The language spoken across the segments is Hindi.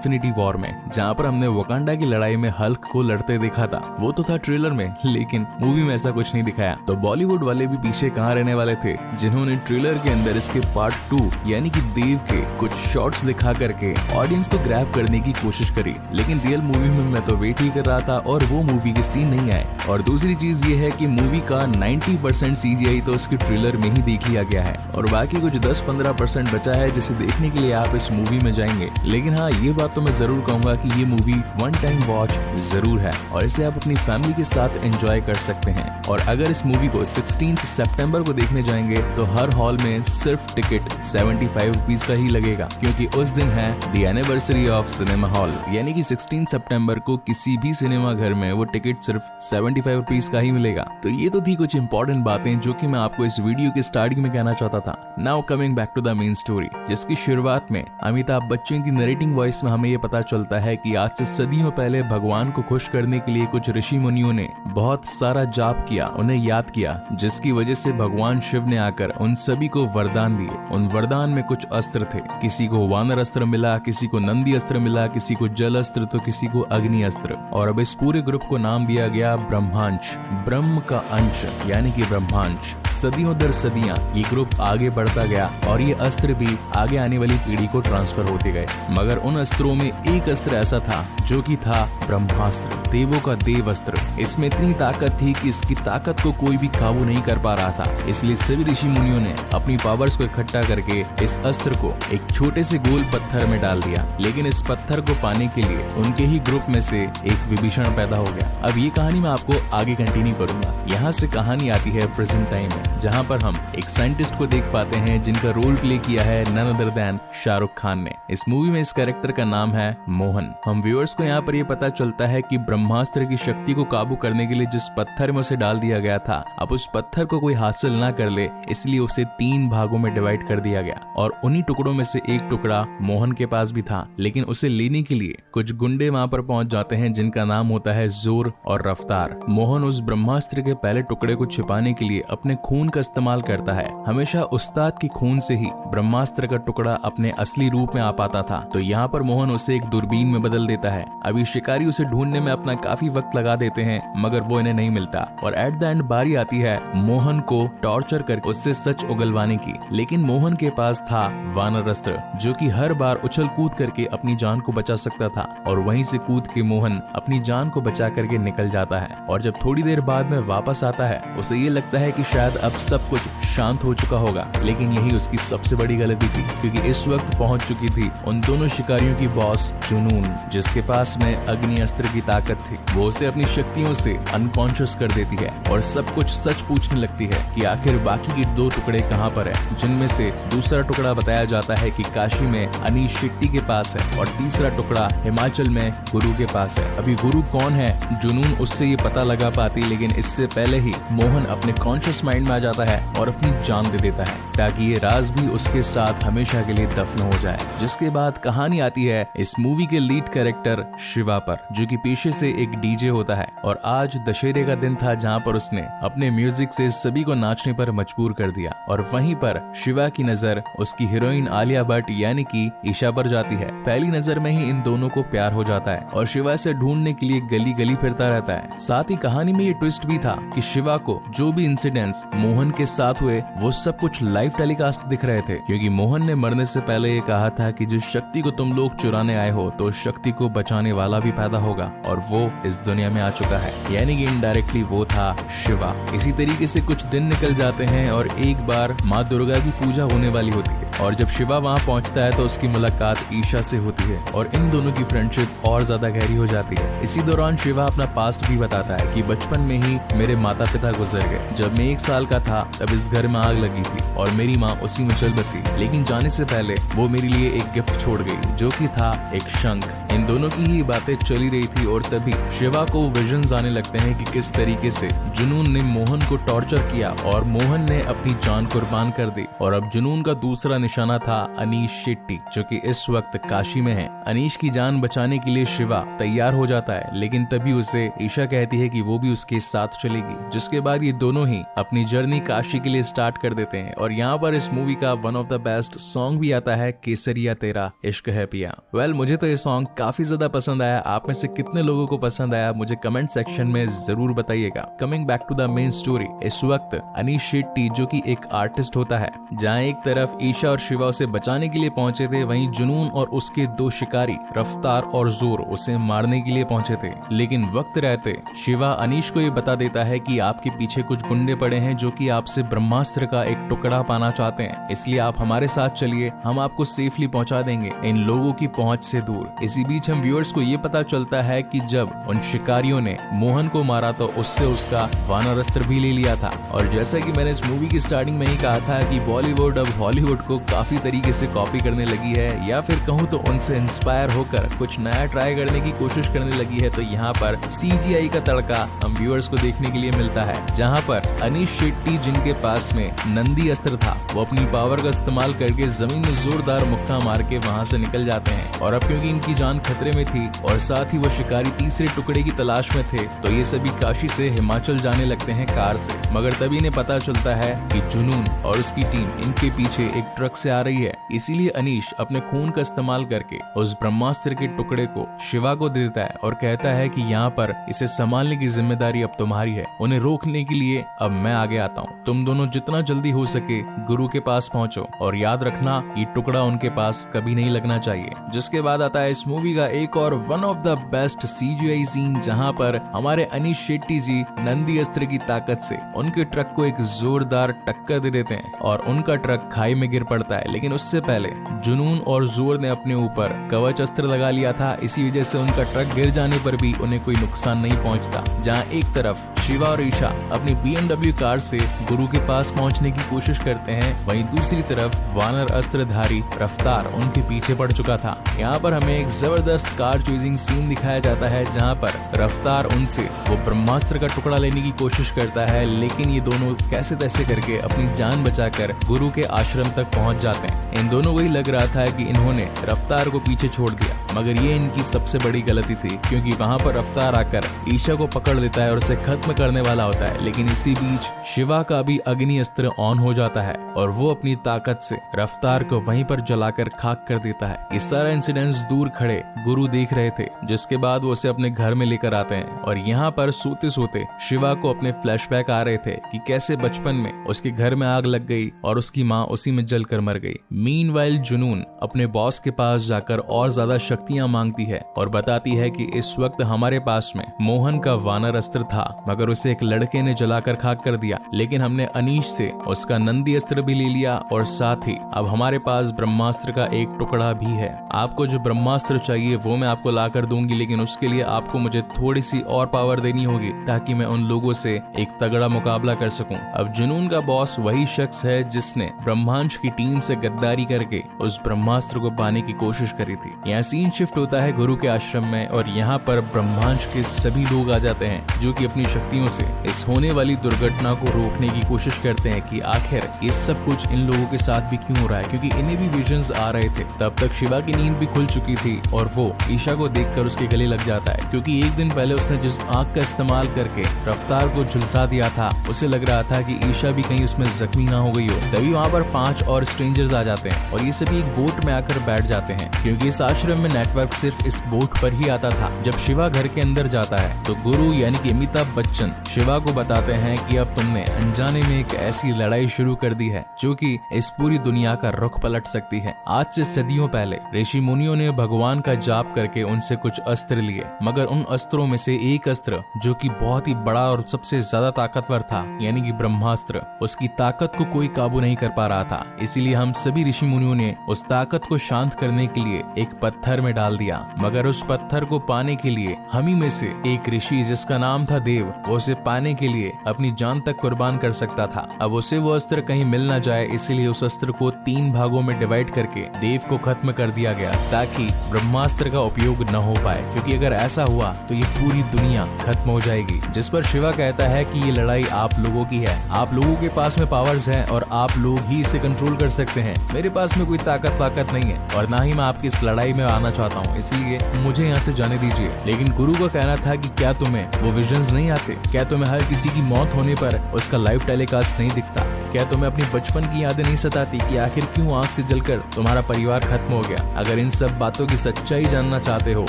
इन्फिनिटी वॉर में, जहाँ पर हमने वकांडा की लड़ाई में हल्क को लड़ते देखा था। वो तो था ट्रेलर में, लेकिन मूवी में ऐसा कुछ नहीं दिखाया। तो बॉलीवुड वाले भी पीछे कहाँ रहने वाले थे, जिन्होंने ट्रेलर के अंदर इसके पार्ट 2 यानी कि देव के कुछ शॉट्स दिखा करके ऑडियंस को ग्रैब करने की कोशिश करी। लेकिन रियल मूवी में मैं तो वेट ही कर रहा था और वो मूवी के सीन नहीं आए। और दूसरी चीज ये है कि मूवी का 90% CGI तो उसके ट्रेलर में ही देख लिया गया है और बाकी कुछ 10-15% बचा है जिसे देखने के लिए आप इस मूवी में जाएंगे। लेकिन हाँ, ये बात तो मैं जरूर कहूंगा कि ये मूवी वन टाइम वॉच जरूर है और इसे आप अपनी फैमिली के साथ एंजॉय कर सकते हैं। और अगर इस मूवी को 16 सितंबर को देखने जाएंगे तो हर हॉल में सिर्फ टिकट 75 रुपीज का ही लगेगा, क्योंकि उस दिन है the anniversary of cinema hall, यानी कि 16 सितंबर को किसी भी सिनेमा घर में वो टिकट सिर्फ 75 रुपीज का ही मिलेगा। तो ये तो थी कुछ इंपॉर्टेंट बातें जो कि मैं आपको इस वीडियो के स्टार्टिंग में कहना चाहता था। Now coming back to the main story, जिसकी शुरुआत में अमिताभ बच्चन की नरेटिंग वॉइस में हमें ये पता चलता है कि आज से सदियों पहले भगवान को खुश करने के लिए कुछ ऋषि मुनियों ने बहुत सारा जाप किया, उन्हें याद किया, जिसकी वजह से भगवान शिव ने आकर उन सभी को वरदान दिए। उन वरदान में कुछ अस्त्र थे, किसी को वानर अस्त्र मिला, किसी को नंदी अस्त्र मिला, किसी को जल अस्त्र तो किसी को अग्नि अस्त्र। और अब इस पूरे ग्रुप को नाम दिया गया ब्रह्मांश, ब्रह्म का अंश यानी कि ब्रह्मांश। सदियों दर सदियां ये ग्रुप आगे बढ़ता गया और ये अस्त्र भी आगे आने वाली पीढ़ी को ट्रांसफर होते गए। मगर उन अस्त्रों में एक अस्त्र ऐसा था जो कि था ब्रह्मास्त्र, देवों का देव अस्त्र। इसमें इतनी ताकत थी कि इसकी ताकत को कोई भी काबू नहीं कर पा रहा था। इसलिए सभी ऋषि मुनियों ने अपनी पावर्स को इकट्ठा करके इस अस्त्र को एक छोटे से गोल पत्थर में डाल दिया। लेकिन इस पत्थर को पाने के लिए उनके ही ग्रुप में से एक विभीषण पैदा हो गया। अब ये कहानी मैं आपको आगे कंटिन्यू करूंगा। यहाँ से कहानी आती है प्रेजेंट टाइम में, जहाँ पर हम एक साइंटिस्ट को देख पाते हैं जिनका रोल प्ले किया है none other than Shahrukh Khan ने। इस मूवी में इस कैरेक्टर का नाम है मोहन। हम व्यूअर्स को यहाँ पर ये पता चलता है कि ब्रह्मास्त्र की शक्ति को काबू करने के लिए जिस पत्थर में उसे डाल दिया गया था, अब उस पत्थर को कोई हासिल ना कर ले, इसलिए उसे 3 भागों में डिवाइड कर दिया गया। और उन्हीं टुकड़ों में से एक टुकड़ा मोहन के पास भी था, लेकिन उसे लेने के लिए कुछ गुंडे वहाँ पर पहुंच जाते हैं जिनका नाम होता है जोर और रफ्तार। मोहन उस ब्रह्मास्त्र के पहले टुकड़े को छिपाने के लिए अपने खून का इस्तेमाल करता है। हमेशा उस्ताद की खून से ही ब्रह्मास्त्र का टुकड़ा अपने असली रूप में आ पाता था। तो यहाँ पर मोहन उसे एक दूरबीन में बदल देता है। अभी शिकारी उसे ढूंढने में अपना काफी वक्त लगा देते हैं, मगर वो इन्हें नहीं मिलता। और एट द एंड बारी आती है मोहन को टॉर्चर करके उससे सच उगलवाने की। लेकिन मोहन के पास था वानर अस्त्र, जो कि हर बार उछल कूद करके अपनी जान को बचा सकता था। और वहीं से कूद के मोहन अपनी जान को बचा करके निकल जाता है। और जब थोड़ी देर बाद में वापस आता है, उसे ये लगता है कि शायद अब सब कुछ शांत हो चुका होगा। लेकिन यही उसकी सबसे बड़ी गलती थी, क्योंकि इस वक्त पहुंच चुकी थी उन दोनों शिकारियों की बॉस जुनून, जिसके पास में अग्नि अस्त्र की ताकत थी। वो उसे अपनी शक्तियों से अनकॉन्शियस कर देती है और सब कुछ सच पूछने लगती है कि आखिर बाकी के 2 टुकड़े कहाँ पर है, जिनमें से दूसरा टुकड़ा बताया जाता है कि काशी में अनीश शेट्टी के पास है और तीसरा टुकड़ा हिमाचल में गुरु के पास है। अभी गुरु कौन है, जुनून उससे ये पता लगा पाती, लेकिन इससे पहले ही मोहन अपने कॉन्शियस माइंड में आ जाता है और अपनी जान दे देता है, ताकि ये राज भी उसके साथ हमेशा के लिए दफन हो जाए। जिसके बाद कहानी आती है इस मूवी के लीड कैरेक्टर शिवा पर, जो कि पेशे से एक डीजे होता है। और आज दशहरे का दिन था, जहाँ पर उसने अपने म्यूजिक से सभी को नाचने पर मजबूर कर दिया। और वहीं पर शिवा की नजर उसकी हीरोइन आलिया भट्ट यानी कि ईशा पर जाती है। पहली नजर में ही इन दोनों को प्यार हो जाता है और शिवा से ढूंढने के लिए गली गली फिरता रहता है। साथ ही कहानी में ये ट्विस्ट भी था कि शिवा को जो भी इंसिडेंट्स मोहन के साथ हुए वो सब कुछ लाइव टेलीकास्ट दिख रहे थे, क्योंकि मोहन ने मरने से पहले ये कहा था कि जिस शक्ति को तुम लोग चुराने आए हो, तो शक्ति को बचाने वाला भी पैदा होगा, और वो इस दुनिया में आ चुका है। यानी कि इनडायरेक्टली वो था शिवा। इसी तरीके से कुछ दिन निकल जाते हैं और एक बार माँ दुर्गा की पूजा होने वाली होती है। और जब शिवा वहाँ पहुँचता है तो उसकी मुलाकात ईशा से होती है और इन दोनों की फ्रेंडशिप और ज्यादा गहरी हो जाती है। इसी दौरान शिवा अपना पास्ट भी बताता है कि बचपन में ही मेरे माता पिता गुजर गए। जब मैं 1 साल का था तब इस घर में आग लगी थी और मेरी माँ उसी में चल बसी, लेकिन जाने से पहले वो मेरे लिए एक गिफ्ट छोड़ गई, जो कि था एक शंख। इन दोनों की ही बातें चली रही थी और तभी शिवा को विजन्स आने लगते हैं कि किस तरीके से जुनून ने मोहन को टॉर्चर किया और मोहन ने अपनी जान कुर्बान कर दी। और अब जुनून का दूसरा निशाना था अनीश शेट्टी, जो कि इस वक्त काशी में है। अनीश की जान बचाने के लिए शिवा तैयार हो जाता है, लेकिन तभी उसे ईशा कहती है कि वो भी उसके साथ चलेगी, जिसके बाद ये दोनों ही अपनी जर्नी काशी के लिए स्टार्ट कर देते हैं। और यहाँ पर इस मूवी का one of the best song भी आता है, केसरिया तेरा इश्क है पिया। मुझे तो ये सॉन्ग काफी ज्यादा पसंद आया। आप में से कितने लोगों को पसंद आया मुझे कमेंट सेक्शन में जरूर बताइएगा। Coming back to the main story, इस वक्त अनीश शेट्टी जो कि एक आर्टिस्ट होता है, जहाँ एक तरफ ईशा और शिवा उसे बचाने के लिए पहुंचे थे, वहीं जुनून और उसके दो शिकारी रफ्तार और जोर उसे मारने के लिए पहुंचे थे। लेकिन वक्त रहते शिवा अनीश को ये बता देता है कि आपके पीछे कुछ गुंडे पड़े हैं जो कि आपसे ब्रह्मास्त्र का एक टुकड़ा पाना चाहते हैं, इसलिए आप हमारे साथ चलिए, हम आपको सेफली पहुंचा देंगे इन लोगों की पहुंच से दूर। इसी बीच हम व्यूअर्स को ये पता चलता है कि जब उन शिकारियों ने मोहन को मारा तो उससे उसका वानर अस्त्र भी ले लिया था। और जैसा कि मैंने इस मूवी की स्टार्टिंग में ही कहा था कि बॉलीवुड अब हॉलीवुड को काफी तरीके से कॉपी करने लगी है, या फिर कहूँ तो उनसे इंस्पायर होकर कुछ नया ट्राई करने की कोशिश करने लगी है। तो यहाँ पर CGI का तड़का हम व्यूअर्स को देखने के लिए मिलता है, जहाँ पर अनीश शेट्टी जिनके पास में नंदी अस्त्र था, वो अपनी पावर का इस्तेमाल करके जमीन में जोरदार मुक्का मार के वहाँ से निकल जाते हैं। और अब क्योंकि इनकी जान खतरे में थी और साथ ही वो शिकारी तीसरे टुकड़े की तलाश में थे, तो ये सभी काशी से हिमाचल जाने लगते हैं कार से। मगर तभी इन्हें पता चलता है कि जुनून और उसकी टीम इनके पीछे एक ट्रक से आ रही है। इसीलिए अनीश अपने खून का इस्तेमाल करके उस ब्रह्मास्त्र के टुकड़े को शिवा को दे देता है और कहता है कि यहाँ पर इसे संभालने की जिम्मेदारी अब तुम्हारी है, उन्हें रोकने के लिए अब मैं आगे आता हूँ। तुम दोनों जितना जल्दी हो सके गुरु के पास पहुंचो और याद रखना ये टुकड़ा उनके पास कभी नहीं लगना चाहिए। जिसके बाद आता है इस मूवी का एक और one of the best CGI scene, जहाँ पर हमारे अनीश शेट्टी जी नंदी अस्त्र की ताकत से उनके ट्रक को एक जोरदार टक्कर दे देते हैं और उनका ट्रक खाई में गिर पड़ता है। लेकिन उससे पहले जुनून और जोर ने अपने ऊपर कवच अस्त्र लगा लिया था, इसी वजह से उनका ट्रक गिर जाने पर भी उन्हें कोई नुकसान नहीं पहुंचता। जहां एक तरफ शिवा और ईशा अपनी BMW कार से गुरु के पास पहुंचने की कोशिश करते हैं, वहीं दूसरी तरफ वानर अस्त्रधारी रफ्तार उनके पीछे पड़ चुका था। यहाँ पर हमें एक जबरदस्त कार चेजिंग सीन दिखाया जाता है, जहाँ पर रफ्तार उनसे वो ब्रह्मास्त्र का टुकड़ा लेने की कोशिश करता है, लेकिन ये दोनों कैसे तैसे करके अपनी जान बचाकर गुरु के आश्रम तक पहुंच जाते हैं। इन दोनों को ही लग रहा था कि इन्होंने रफ्तार को पीछे छोड़ दिया, मगर ये इनकी सबसे बड़ी गलती थी, क्योंकि वहाँ पर रफ्तार आकर ईशा को पकड़ लेता है और उसे खत्म करने वाला होता है। लेकिन इसी बीच शिवा का भी अग्नि अस्त्र ऑन हो जाता है और वो अपनी ताकत से रफ्तार को वहीं पर जलाकर खाक कर देता है। ये सारा इंसिडेंट्स दूर खड़े गुरु देख रहे थे, जिसके बाद वो उसे अपने घर में लेकर आते हैं। और यहाँ पर सोते सोते शिवा को अपने फ्लैशबैक आ रहे थे कि कैसे बचपन में उसके घर में आग लग गई और उसकी माँ उसी में जलकर मर गई। मीनवाइल जुनून अपने बॉस के पास जाकर और ज्यादा शक्तियां मांगती है और बताती है कि इस वक्त हमारे पास में मोहन का वानर अस्त्र था, मगर उसे एक लड़के ने जलाकर खाक कर दिया, लेकिन हमने अनीश से उसका नंदी अस्त्र भी ले लिया और साथ ही अब हमारे पास ब्रह्मास्त्र का एक टुकड़ा भी है। आपको जो ब्रह्मास्त्र चाहिए वो मैं आपको ला कर दूंगी, लेकिन उसके लिए आपको मुझे थोड़ी सी और पावर देनी होगी ताकि मैं उन लोगों से एक तगड़ा मुकाबला कर सकूं। अब जुनून का बॉस वही शख्स है जिसने ब्रह्मांश की टीम से गद्दारी करके उस ब्रह्मास्त्र को पाने की कोशिश करी थी। यहाँ सीन शिफ्ट होता है गुरु के आश्रम में और यहाँ पर ब्रह्मांश के सभी लोग आ जाते हैं जो कि अपनी शक्तियों से इस होने वाली दुर्घटना को रोकने की कोशिश करते हैं कि आखिर ये सब कुछ इन लोगों के साथ भी क्यों हो रहा है, क्योंकि इन्हें भी विजन्स आ रहे थे। तब तक शिवा की नींद भी खुल चुकी थी और वो ईशा को देखकर उसके गले लग जाता है, क्योंकि एक दिन पहले उसने जिस आग का इस्तेमाल करके रफ्तार को झुलसा दिया था, उसे लग रहा था कि ईशा भी कहीं उसमें जख्मी ना हो गई हो। तभी वहाँ पर 5 और स्ट्रेंजर्स आ जाते हैं और ये सभी एक बोट में आकर बैठ जाते हैं, क्योंकि इस आश्रम में नेटवर्क सिर्फ इस बोट पर ही आता था। जब शिवा घर के अंदर जाता है तो गुरु यानी कि अमिताभ बच्चन शिवा को बताते हैं कि अब तुमने अनजाने में एक ऐसी लड़ाई शुरू कर दी है जो कि इस पूरी दुनिया का रुख पलट सकती है। आज से सदियों पहले ऋषि मुनियों ने भगवान का जाप करके उनसे कुछ अस्त्र लिए, मगर उन अस्त्रों में से एक अस्त्र जो कि बहुत ही बड़ा और सबसे ज्यादा ताकतवर था यानी कि ब्रह्मास्त्र, उसकी ताकत को कोई काबू नहीं कर पा रहा था। इसीलिए हम सभी ऋषि मुनियों ने उस ताकत को शांत करने के लिए एक पत्थर में में डाल दिया। मगर उस पत्थर को पाने के लिए हम ही में से एक ऋषि जिसका नाम था देव, वो उसे पाने के लिए अपनी जान तक कुर्बान कर सकता था। अब उसे वो अस्त्र कहीं मिल ना जाए, इसीलिए उस अस्त्र को 3 भागों में डिवाइड करके देव को खत्म कर दिया गया ताकि ब्रह्मास्त्र का उपयोग न हो पाए, क्योंकि अगर ऐसा हुआ तो ये पूरी दुनिया खत्म हो जाएगी। जिस पर शिवा कहता है कि ये लड़ाई आप लोगों की है, आप लोगों के पास में पावर्स हैं और आप लोग ही इसे कंट्रोल कर सकते हैं। मेरे पास में कोई ताकत नहीं है और ना ही मैं आपकी इस लड़ाई में आना चाहता हूँ, इसलिए मुझे यहाँ से जाने दीजिए। लेकिन गुरु का कहना था कि क्या तुम्हें वो विजन्स नहीं आते? क्या तुम्हें हर किसी की मौत होने पर उसका लाइव टेलीकास्ट नहीं दिखता? क्या तुम्हें अपनी बचपन की यादें नहीं सताती कि आखिर क्यों आंख से जलकर तुम्हारा परिवार खत्म हो गया? अगर इन सब बातों की सच्चाई जानना चाहते हो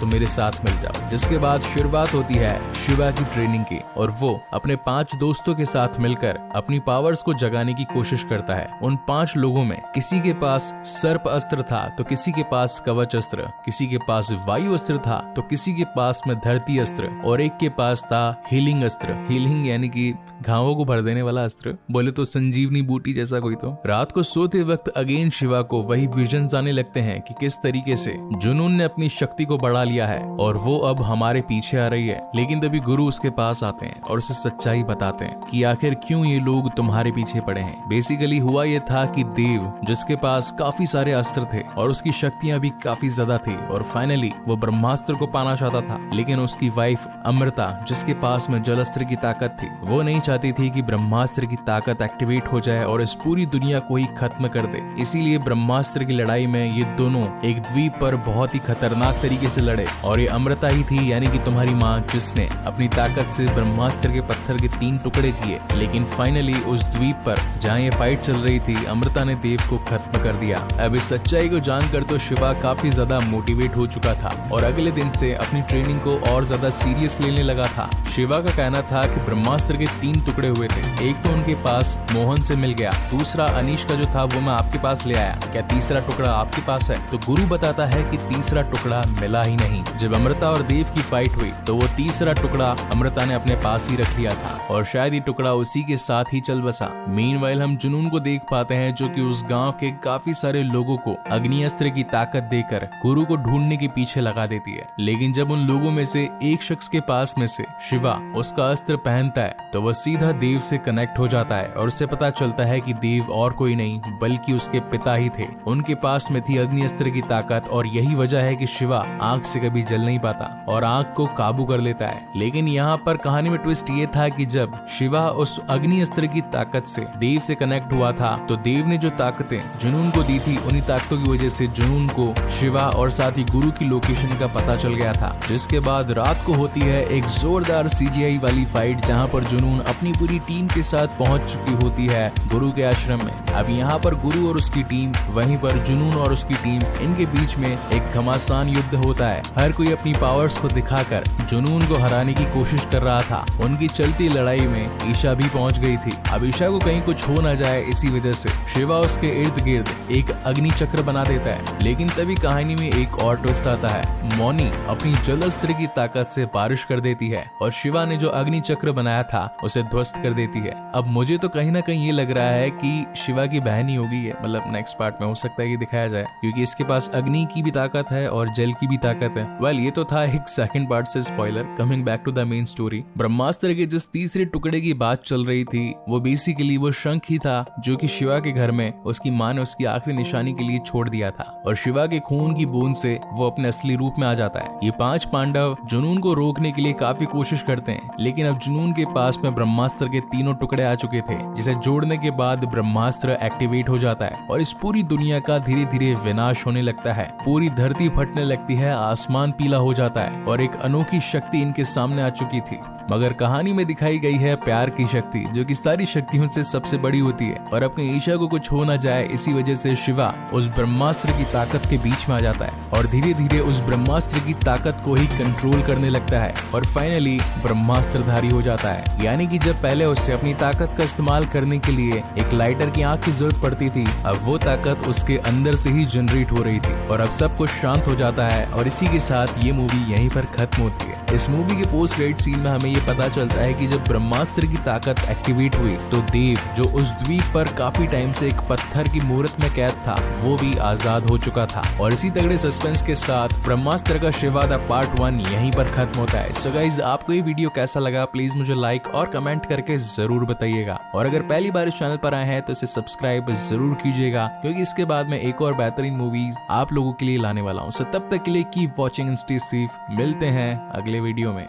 तो मेरे साथ मिल जाओ। जिसके बाद शुरुआत होती है शिवा की ट्रेनिंग की और वो अपने 5 दोस्तों के साथ मिलकर अपनी पावर्स को जगाने की कोशिश करता है। उन 5 लोगों में किसी के पास सर्प अस्त्र था तो किसी के पास कवच अस्त्र, किसी के पास वायु अस्त्र था तो किसी के पास में धरती अस्त्र और एक के पास था हीलिंग अस्त्र। हीलिंग यानी कि घावों को भर देने वाला अस्त्र, बोले तो संजीवनी बूटी जैसा कोई। तो रात को सोते वक्त अगेन शिवा को वही विजन्स आने लगते हैं कि किस तरीके से जुनून ने अपनी शक्ति को बढ़ा लिया है और वो अब हमारे पीछे आ रही है। लेकिन तभी गुरु उसके पास आते हैं और उसे सच्चाई बताते हैं कि आखिर क्यों ये लोग तुम्हारे पीछे पड़े हैं। बेसिकली हुआ ये था कि देव जिसके पास काफी सारे अस्त्र थे और उसकी शक्तियां भी काफी ज्यादा थी और फाइनली वो ब्रह्मास्त्र को पाना चाहता था, लेकिन उसकी वाइफ अमृता जिसके पास में जल अस्त्र की ताकत थी, वो नहीं चाहती थी कि ब्रह्मास्त्र की ताकत एक्टिवेट हो जाए और इस पूरी दुनिया को ही खत्म कर दे। इसीलिए ब्रह्मास्त्र की लड़ाई में ये दोनों एक द्वीप पर बहुत ही खतरनाक तरीके से लड़े और ये अमृता ही थी, यानी कि तुम्हारी माँ, जिसने अपनी ताकत से ब्रह्मास्त्र के पत्थर के 3 टुकड़े किए। लेकिन फाइनली उस द्वीप पर जहाँ ये फाइट चल रही थी, अमृता ने देव को खत्म कर दिया। अब इस सच्चाई को जानकर तो शिवा काफी ज्यादा मोटिवेट हो चुका था और अगले दिन से अपनी ट्रेनिंग को और ज्यादा सीरियस लेने लगा था। शिवा का कहना था कि ब्रह्मास्त्र के 3 टुकड़े हुए थे, एक तो उनके पास मोहन से मिल गया, दूसरा अनीश का जो था वो मैं आपके पास ले आया, क्या तीसरा टुकड़ा आपके पास है? तो गुरु बताता है कि तीसरा टुकड़ा मिला ही नहीं। जब अमृता और देव की फाइट हुई तो वो तीसरा टुकड़ा अमृता ने अपने पास ही रख लिया था और शायद ये टुकड़ा उसी के साथ ही चल बसा। मीनवाइल हम जुनून को देख पाते हैं जो कि उस गांव के काफी सारे लोगों को अग्नि अस्त्र की ताकत देकर गुरु को ढूंढने के पीछे लगा देती है। लेकिन जब उन लोगों में से एक शख्स के पास में से शिवा उसका अस्त्र पहनता है तो वह सीधा देव से कनेक्ट हो जाता है और उसे पता चलता है कि देव और कोई नहीं बल्कि उसके पिता ही थे। उनके पास में थी अग्नि अस्त्र की ताकत और यही वजह है कि शिवा आग से कभी जल नहीं पाता और आग को काबू कर लेता है। लेकिन यहाँ पर कहानी में ट्विस्ट ये था कि जब शिवा उस अग्नि अस्त्र की ताकत से देव से कनेक्ट हुआ था तो देव ने जो ताकतें जुनून को दी थी, उन्हीं ताकतों की वजह से जुनून को शिवा और साथ ही गुरु की लोकेशन का पता चल गया था। जिसके बाद रात को होती है एक जोरदार CGI वाली फाइट जहाँ पर जुनून अपनी पूरी टीम के साथ पहुंच चुकी होती है गुरु के आश्रम में। अब यहाँ पर गुरु और उसकी टीम, वहीं पर जुनून और उसकी टीम, इनके बीच में एक घमासान युद्ध होता है। हर कोई अपनी पावर्स को दिखाकर जुनून को हराने की कोशिश कर रहा था। उनकी चलती लड़ाई में ईशा भी पहुंच गई थी। अब ईशा को कहीं कुछ हो ना जाए इसी वजह से शिवा उसके इर्द गिर्द एक अग्नि चक्र बना देता है। लेकिन तभी कहानी में एक और ट्विस्ट आता है। मौनी अपनी जल अस्त्र की ताकत से बारिश कर देती है और शिवा ने जो अग्नि चक्र बनाया था उसे ध्वस्त कर देती है। अब मुझे तो कहीं ना कहीं ये लग रहा है कि शिवा की बहन ही होगी ये, मतलब नेक्स्ट पार्ट में हो सकता है कि दिखाया जाए, क्योंकि इसके पास अग्नि की भी ताकत है और जल की भी ताकत है। वेल ये तो था एक सेकंड पार्ट से spoiler. Coming back to the main story, Brahmastra के जिस तीसरे टुकड़े की बात चल रही थी वो बेसिकली वो शंख ही था जो कि शिवा के घर में उसकी माँ ने उसकी आखिरी निशानी के लिए छोड़ दिया था और शिवा के खून की बूंद से वो अपने असली रूप में आ जाता है। ये 5 पांडव जुनून को रोकने के लिए काफी कोशिश करते हैं, लेकिन अब जुनून के पास में ब्रह्मास्त्र के 3 टुकड़े आ चुके थे जिसे जोड़ने के बाद ब्रह्मास्त्र एक्टिवेट हो जाता है और इस पूरी दुनिया का धीरे धीरे विनाश होने लगता है। पूरी धरती फटने लगती है, आसमान पीला हो जाता है और एक अनोखी शक्ति इनके सामने आ चुकी थी। मगर कहानी में दिखाई गई है प्यार की शक्ति जो कि सारी शक्तियों से सबसे बड़ी होती है और अपने ईशा को कुछ हो ना जाए इसी वजह से शिवा उस ब्रह्मास्त्र की ताकत के बीच में आ जाता है और धीरे धीरे उस ब्रह्मास्त्र की ताकत को ही कंट्रोल करने लगता है और फाइनली ब्रह्मास्त्रधारी हो जाता है। यानी कि जब पहले उसे अपनी ताकत का इस्तेमाल करने के लिए एक लाइटर की आंख की जरूरत पड़ती थी, अब वो ताकत उसके अंदर से ही जनरेट हो रही थी और अब सब कुछ शांत हो जाता है और इसी के साथ ये मूवी यहीं पर खत्म होती है। इस मूवी के पोस्ट क्रेडिट सीन में हमें ये पता चलता है कि जब ब्रह्मास्त्र की ताकत एक्टिवेट हुई तो देव, जो उस द्वीप पर काफी टाइम से एक पत्थर की मूर्त में कैद था, वो भी आजाद हो चुका था। और इसी तगड़े सस्पेंस के साथ ब्रह्मास्त्र का शिवादा पार्ट 1 यहीं पर खत्म होता है। सो गाइज, आपको ये वीडियो कैसा लगा प्लीज मुझे लाइक और कमेंट करके जरूर बताइएगा। और अगर पहली बार इस चैनल पर आए हैं तो इसे सब्सक्राइब जरूर कीजिएगा, क्योंकि इसके बाद में एक और बेहतरीन मूवीज आप लोगों के लिए लाने वाला हूँ। सो तब तक के लिए keep watching and stay safe. मिलते हैं अगले वीडियो में।